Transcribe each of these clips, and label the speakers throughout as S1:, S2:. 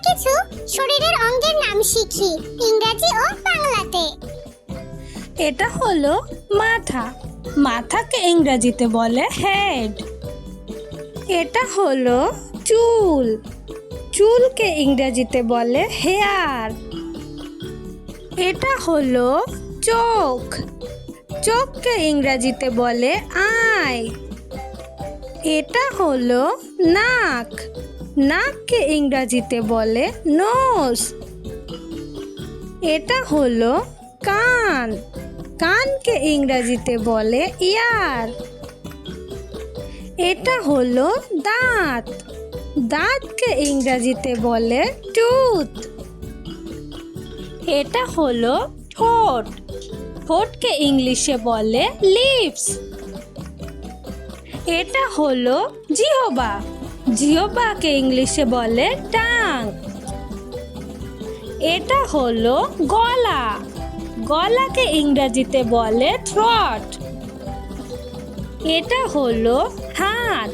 S1: কিছু শরীরের অঙ্গের নাম শিখি ইংরেজি ও বাংলাতে।
S2: এটা হলো মাথা। মাথাকে ইংরেজিতে বলে হেড। এটা হলো চুল। চুলকে ইংরেজিতে বলে হেয়ার। এটা হলো চোখ। চোখকে ইংরেজিতে বলে আই। এটা হলো নাক। নাককে ইংরেজিতে বলে নোজ। এটা হলো কান। কানকে ইংরেজিতে বলে ইয়ার। এটা হলো দাঁত। দাঁতকে ইংরেজিতে বলে টুথ। এটা হলো ঠোঁট। ঠোঁটকে ইংলিশে বলে লিপস। এটা হলো জিহ্বা। জিহ্বাকে ইংলিশে বলে টাং। এটা হলো গলা। গলাকে ইংরেজিতে বলে থ্রট। এটা হলো হাত।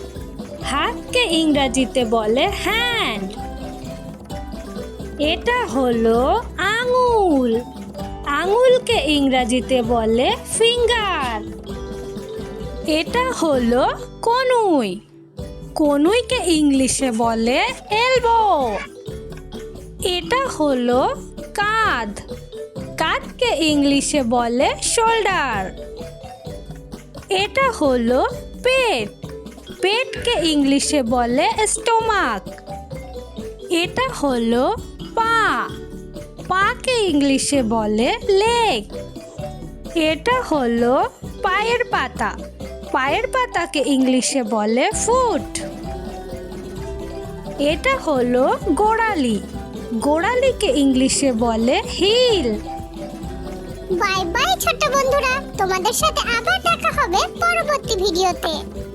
S2: হাতকে ইংরেজিতে বলে হ্যান্ড। এটা হলো আঙুল। আঙুলকে ইংরেজিতে বলে ফিঙ্গার। এটা হলো কনুই। কনুইকে ইংলিশে বলে এলবো। এটা হলো কাঁধ। কাঁধকে ইংলিশে বলে শোল্ডার। এটা হলো পেট। পেটকে ইংলিশে বলে স্টোমাক। এটা হলো পা। পাকে ইংলিশে বলে লেগ। এটা হলো পায়ের পাতা। পায়ের পাতাকে ইংলিশে বলে ফুট। এটা হলো গোড়ালি। গোড়ালিকে ইংলিশে বলে হিল।
S1: বাই বাই ছোট্ট বন্ধুরা, তোমাদের সাথে আবার দেখা হবে পরবর্তী ভিডিওতে।